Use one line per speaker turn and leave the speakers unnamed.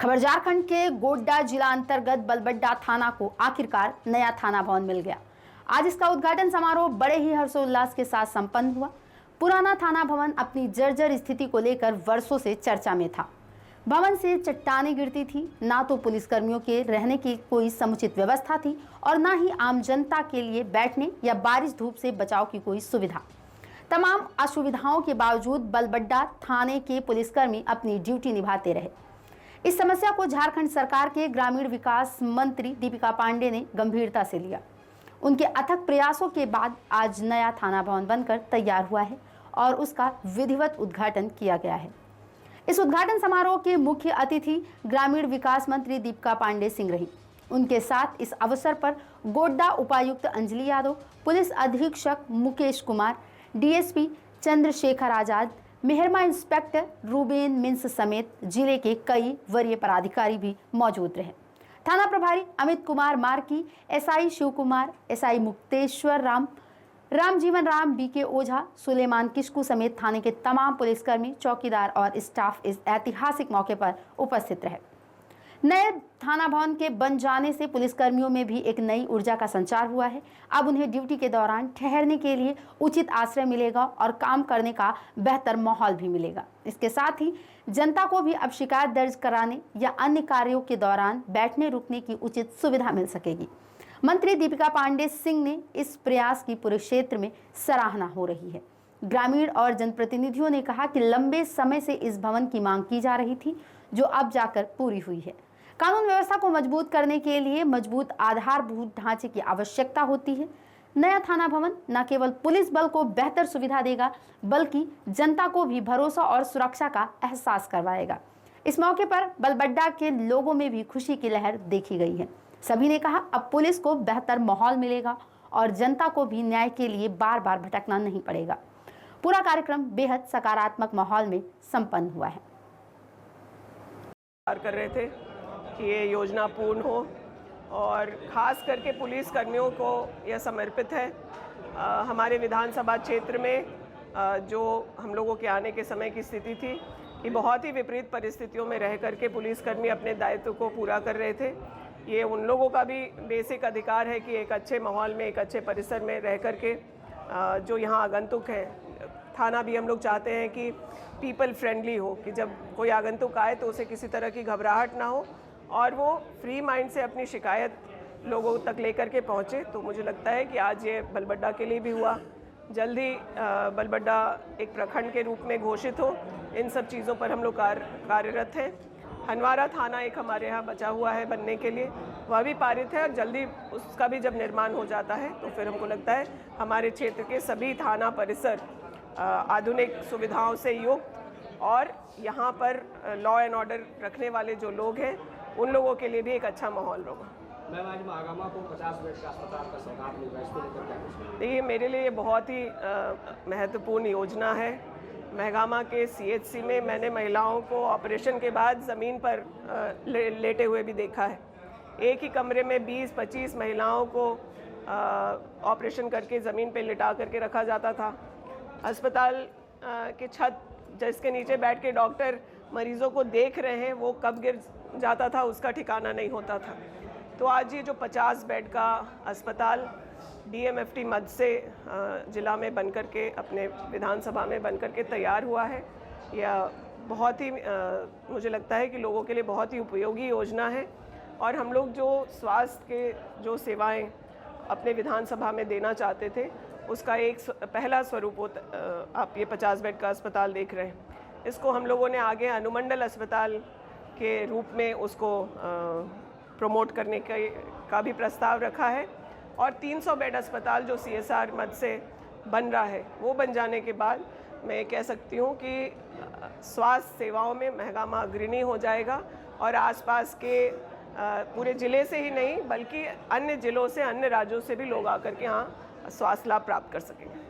खबर झारखंड के गोड्डा जिला अंतर्गत बलबड्डा थाना को आखिरकार नया थाना भवन मिल गया। आज इसका उद्घाटन समारोह बड़े ही हर्षोल्लास के साथ संपन्न हुआ। पुराना थाना भवन अपनी जर्जर स्थिति को लेकर वर्षों से चर्चा में था। भवन से चट्टानें गिरती थी, ना तो पुलिसकर्मियों के रहने की कोई समुचित व्यवस्था थी और ना ही आम जनता के लिए बैठने या बारिश धूप से बचाव की कोई सुविधा। तमाम असुविधाओं के बावजूद बलबड्डा थाने के पुलिसकर्मी अपनी ड्यूटी निभाते रहे। इस समस्या को झारखंड सरकार के ग्रामीण विकास मंत्री दीपिका पांडे ने गंभीरता से लिया। उनके अथक प्रयासों के बाद आज नया थाना भवन बनकर तैयार हुआ है और उसका विधिवत उद्घाटन किया गया है। इस उद्घाटन समारोह के मुख्य अतिथि ग्रामीण विकास मंत्री दीपिका पांडे सिंह रही। उनके साथ इस अवसर पर गोड्डा उपायुक्त अंजलि यादव, पुलिस अधीक्षक Mukesh Kumar, DSP Chandrashekhar Azad, Mehrama inspector Reuben mince समेत जिले के कई वरीय पदाधिकारी भी मौजूद रहे। थाना प्रभारी Amit Kumar Marki, SI Shiv Kumar, SI Mukteshwar Ram, Ramjivan Ram, BK Ojha, Suleman Kisku समेत थाने के तमाम पुलिसकर्मी, चौकीदार और स्टाफ इस ऐतिहासिक मौके पर उपस्थित रहे। नए थाना भवन के बन जाने से पुलिसकर्मियों में भी एक नई ऊर्जा का संचार हुआ है। अब उन्हें ड्यूटी के दौरान ठहरने के लिए उचित आश्रय मिलेगा और काम करने का बेहतर माहौल भी मिलेगा। इसके साथ ही जनता को भी अब शिकायत दर्ज कराने या अन्य कार्यों के दौरान बैठने रुकने की उचित सुविधा मिल सकेगी। मंत्री दीपिका पांडे सिंह ने इस प्रयास की पूरे क्षेत्र में सराहना हो रही है। ग्रामीण और जनप्रतिनिधियों ने कहा कि लंबे समय से इस भवन की मांग की जा रही थी, जो अब जाकर पूरी हुई है। कानून व्यवस्था को मजबूत करने के लिए मजबूत आधारभूत ढांचे की आवश्यकता होती है। नया थाना भवन न केवल पुलिस बल को बेहतर सुविधा देगा, बल्कि जनता को भी भरोसा और सुरक्षा का एहसास करवाएगा। इस मौके पर बलबड्डा के लोगों में भी खुशी की लहर देखी गई है। सभी ने कहा अब पुलिस को बेहतर माहौल मिलेगा और जनता को भी न्याय के लिए बार बार भटकना नहीं पड़ेगा। पूरा कार्यक्रम बेहद सकारात्मक माहौल में संपन्न हुआ है।
कर रहे थे कि ये योजना पूर्ण हो और ख़ास करके पुलिस कर्मियों को यह समर्पित है। हमारे विधानसभा क्षेत्र में जो हम लोगों के आने के समय की स्थिति थी कि बहुत ही विपरीत परिस्थितियों में रह करके पुलिसकर्मी अपने दायित्व को पूरा कर रहे थे। ये उन लोगों का भी बेसिक अधिकार है कि एक अच्छे माहौल में, एक अच्छे परिसर में रह करके जो यहाँ आगंतुक हैं, थाना भी हम लोग चाहते हैं कि पीपल फ्रेंडली हो, कि जब कोई आगंतुक आए तो उसे किसी तरह की घबराहट ना हो और वो फ्री माइंड से अपनी शिकायत लोगों तक लेकर के पहुँचे। तो मुझे लगता है कि आज ये बलबड्डा के लिए भी हुआ। जल्द ही बलबड्डा एक प्रखंड के रूप में घोषित हो। इन सब चीज़ों पर हम लोग कार्यरत हैं। हनवारा थाना एक हमारे यहाँ बचा हुआ है बनने के लिए, वह भी पारित है और जल्दी उसका भी जब निर्माण हो जाता है तो फिर हमको लगता है हमारे क्षेत्र के सभी थाना परिसर आधुनिक सुविधाओं से युक्त और यहाँ पर लॉ एंड ऑर्डर रखने वाले जो लोग हैं उन लोगों के लिए भी एक अच्छा माहौल होगा।
मैम, आज महागामा को 50 बेड का अस्पताल का सौगात मिल रहा है, इसको लेकर क्या कुछ?
देखिए, मेरे लिए बहुत ही महत्वपूर्ण योजना है। महगामा के सीएचसी में मैंने महिलाओं को ऑपरेशन के बाद ज़मीन पर लेटे हुए भी देखा है। एक ही कमरे में 20-25 महिलाओं को ऑपरेशन करके ज़मीन पे लिटा करके रखा जाता था। अस्पताल की छत जिसके नीचे बैठ के डॉक्टर मरीज़ों को देख रहे हैं, वो कब गिर जाता था उसका ठिकाना नहीं होता था। तो आज ये जो 50 बेड का अस्पताल डीएमएफटी मद से जिला में बनकर के, अपने विधानसभा में बनकर के तैयार हुआ है, यह बहुत ही मुझे लगता है कि लोगों के लिए बहुत ही उपयोगी योजना है। और हम लोग जो स्वास्थ्य के जो सेवाएं अपने विधानसभा में देना चाहते थे, उसका एक पहला स्वरूप आप ये 50 बेड का अस्पताल देख रहे हैं। इसको हम लोगों ने आगे अनुमंडल अस्पताल के रूप में उसको प्रमोट करने का भी प्रस्ताव रखा है। और 300 बेड अस्पताल जो सीएसआर मद से बन रहा है, वो बन जाने के बाद मैं कह सकती हूँ कि स्वास्थ्य सेवाओं में महगामा अग्रणी हो जाएगा और आसपास के पूरे ज़िले से ही नहीं बल्कि अन्य ज़िलों से, अन्य राज्यों से भी लोग आकर के यहाँ स्वास्थ्य लाभ प्राप्त कर सकेंगे।